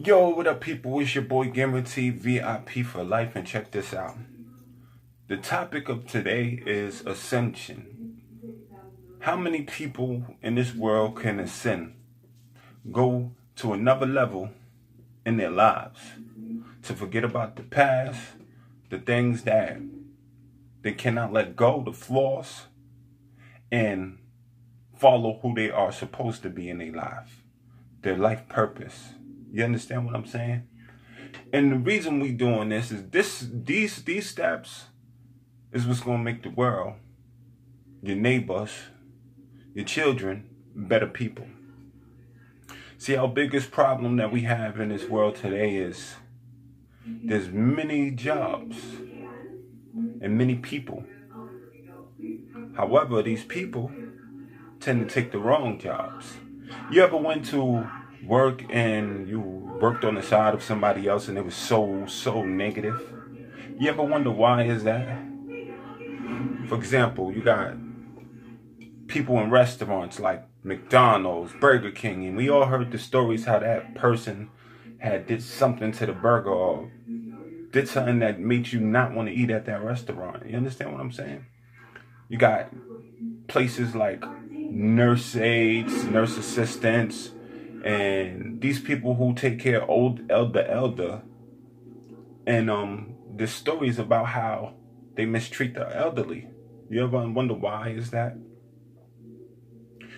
Yo, what up, people? It's your boy Guaranteed V.I.P for life, and check this out. The topic of today is Ascension. How many people in this world can ascend, go to another level in their lives, to forget about the past, the things that they cannot let go, the flaws, and follow who they are supposed to be in their life, their life purpose. You understand what I'm saying? And the reason we doing this is these steps is what's gonna make the world, your neighbors, your children, better people. See, our biggest problem that we have in this world today is there's many jobs and many people. However, these people tend to take the wrong jobs. You ever went to work and you worked on the side of somebody else and it was so negative? You ever wonder why is that? For example, you got people in restaurants like McDonald's, Burger King, and we all heard the stories how that person had did something to the burger or did something that made you not want to eat at that restaurant. You understand what I'm saying? You got places like nurse aides, nurse assistants, and these people who take care of elder. And there's stories about how they mistreat the elderly. You ever wonder why is that?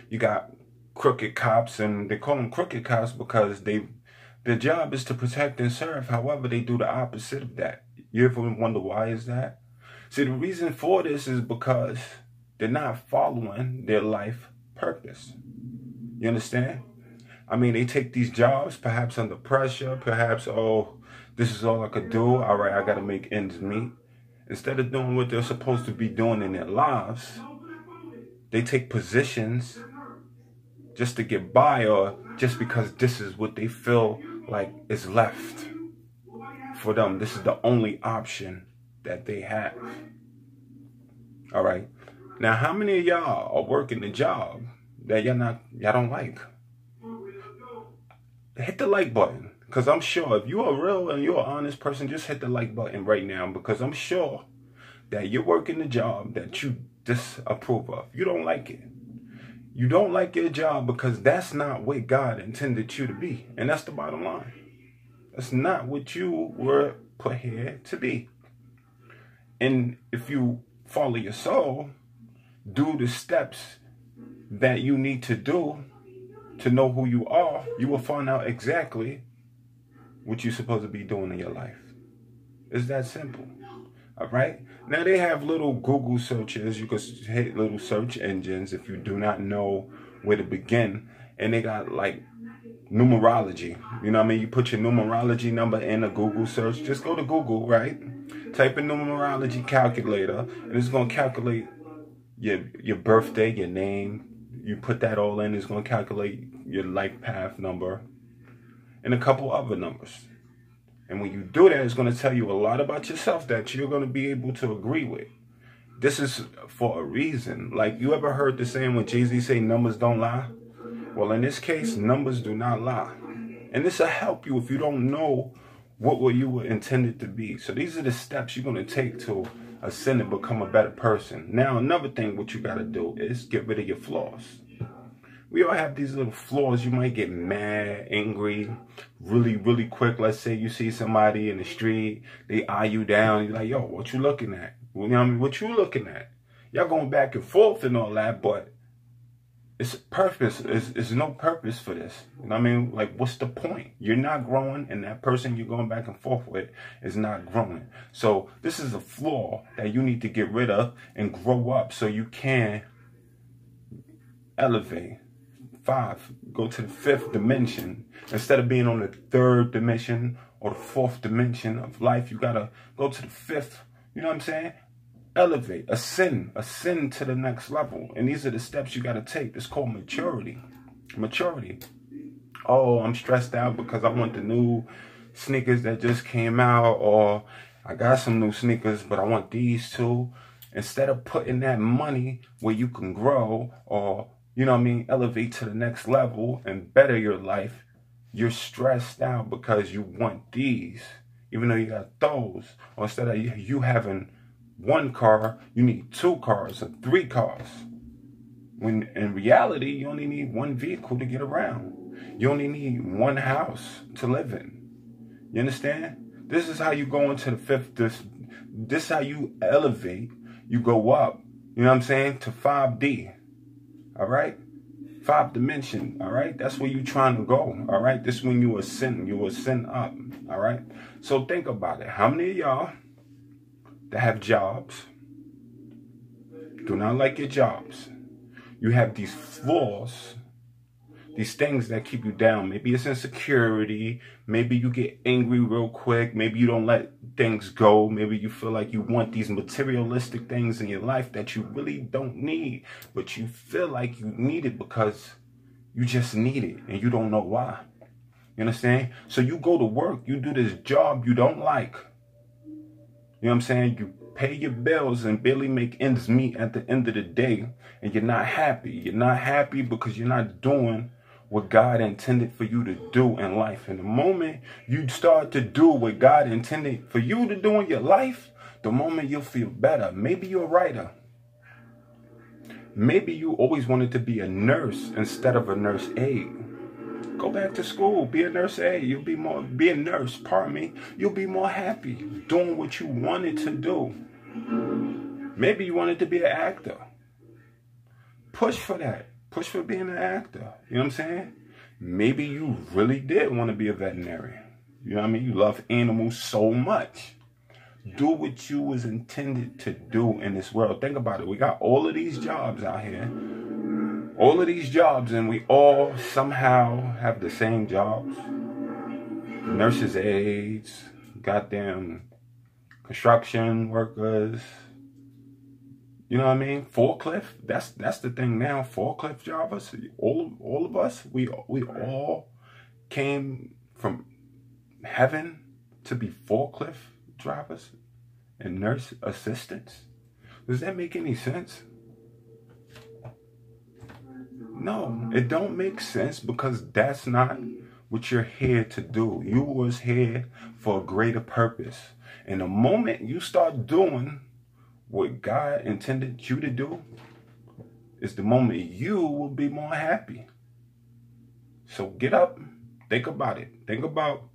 You got crooked cops, and they call them crooked cops because their job is to protect and serve. However, they do the opposite of that. You ever wonder why is that? See, the reason for this is because they're not following their life purpose. You understand? I mean, they take these jobs, perhaps under pressure, perhaps, oh, this is all I could do. All right, I got to make ends meet. Instead of doing what they're supposed to be doing in their lives, they take positions just to get by, or just because this is what they feel like is left for them. This is the only option that they have. All right. Now, how many of y'all are working a job that y'all don't like? Hit the like button, because I'm sure if you're a real and you're an honest person, just hit the like button right now, because I'm sure that you're working a job that you disapprove of. You don't like it. You don't like your job because that's not what God intended you to be. And that's the bottom line. That's not what you were put here to be. And if you follow your soul, do the steps that you need to do to know who you are, you will find out exactly what you're supposed to be doing in your life. It's that simple. All right? Now, they have little Google searches. You can hit little search engines if you do not know where to begin. And they got like numerology. You know what I mean? You put your numerology number in a Google search. Just go to Google, right? Type in numerology calculator, and it's going to calculate your birthday, your name. You put that all in, it's going to calculate your life path number and a couple other numbers. And when you do that, it's going to tell you a lot about yourself that you're going to be able to agree with. This is for a reason. Like, you ever heard the saying when Jay-Z say numbers don't lie? Well, in this case, numbers do not lie. And this will help you if you don't know what you were intended to be. So these are the steps you're going to take to ascend and become a better person. Now, another thing what you got to do is get rid of your flaws. We all have these little flaws. You might get mad, angry, really quick. Let's say you see somebody in the street, they eye you down. You're like, yo, what you looking at? You know what I mean? What you looking at? Y'all going back and forth and all that, but it's purpose. It's no purpose for this. You know what I mean? Like, what's the point? You're not growing, and that person you're going back and forth with is not growing. So this is a flaw that you need to get rid of and grow up so you can elevate. 5, go to the 5th dimension. Instead of being on the 3rd dimension or the 4th dimension of life, you got to go to the 5th. You know what I'm saying? Elevate, ascend to the next level. And these are the steps you got to take. It's called maturity. Maturity. Oh, I'm stressed out because I want the new sneakers that just came out, or I got some new sneakers, but I want these too. Instead of putting that money where you can grow, or, you know what I mean, elevate to the next level and better your life, You're stressed out because you want these, even though you got those. Or instead of you having one car, you need 2 cars or 3 cars. When in reality, you only need 1 vehicle to get around. You only need 1 house to live in. You understand? This is how you go into the 5th. This is how you elevate. You go up, you know what I'm saying, to 5D. All right? 5th dimension. All right? That's where you're trying to go. All right? This is when you ascend. You ascend up. All right? So think about it. How many of y'all that have jobs do not like your jobs? You have these flaws, these things that keep you down. Maybe it's insecurity. Maybe you get angry real quick. Maybe you don't let things go. Maybe you feel like you want these materialistic things in your life that you really don't need, but you feel like you need it because you just need it and you don't know why. You understand? So you go to work. You do this job you don't like. You know what I'm saying? You pay your bills and barely make ends meet at the end of the day, and you're not happy. You're not happy because you're not doing what God intended for you to do in life. And the moment you start to do what God intended for you to do in your life, the moment you'll feel better. Maybe you're a writer. Maybe you always wanted to be a nurse instead of a nurse aide. Go back to school, be a nurse aide. Be a nurse, pardon me. You'll be more happy doing what you wanted to do. Maybe you wanted to be an actor. Push for that. Push for being an actor. You know what I'm saying? Maybe you really did want to be a veterinarian. You know what I mean? You love animals so much. Do what you was intended to do in this world. Think about it. We got all of these jobs out here. All of these jobs, and we all somehow have the same jobs. Nurses' aides, goddamn construction workers. You know what I mean? Forklift. That's the thing now. Forklift drivers. All of us. We all came from heaven to be forklift drivers and nurse assistants. Does that make any sense? No, it don't make sense because that's not what you're here to do. You was here for a greater purpose. And the moment you start doing what God intended you to do is the moment you will be more happy. So get up, think about it. Think about,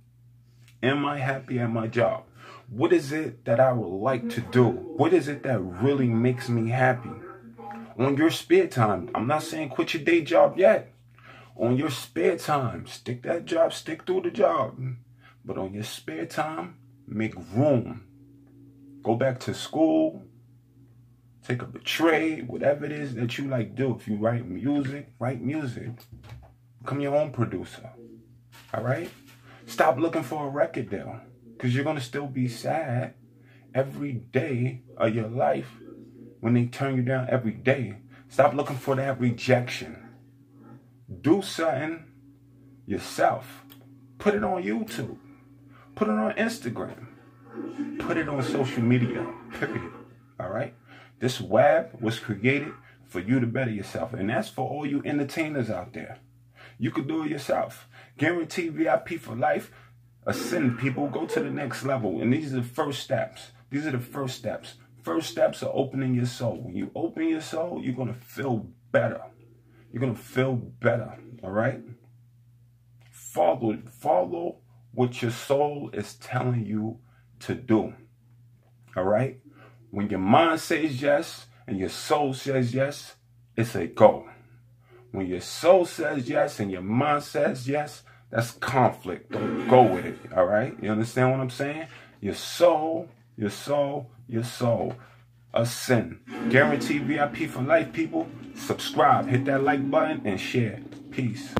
am I happy at my job? What is it that I would like to do? What is it that really makes me happy? On your spare time, I'm not saying quit your day job yet. On your spare time, stick that job, stick through the job. But on your spare time, make room. Go back to school. Take up a trade, whatever it is that you like do. If you write music, write music. Become your own producer. All right? Stop looking for a record deal. Because you're going to still be sad every day of your life when they turn you down every day. Stop looking for that rejection. Do something yourself. Put it on YouTube. Put it on Instagram. Put it on social media. Period. All right? This web was created for you to better yourself. And that's for all you entertainers out there. You could do it yourself. Guaranteed VIP for life. Ascend, people. Go to the next level. And these are the first steps. These are the first steps. First steps are opening your soul. When you open your soul, you're going to feel better. You're going to feel better. All right? Follow what your soul is telling you to do. All right? When your mind says yes and your soul says yes, it's a go. When your soul says yes and your mind says yes, that's conflict. Don't go with it. All right? You understand what I'm saying? Your soul. Ascend. Guaranteed VIP for life, people. Subscribe. Hit that like button and share. Peace.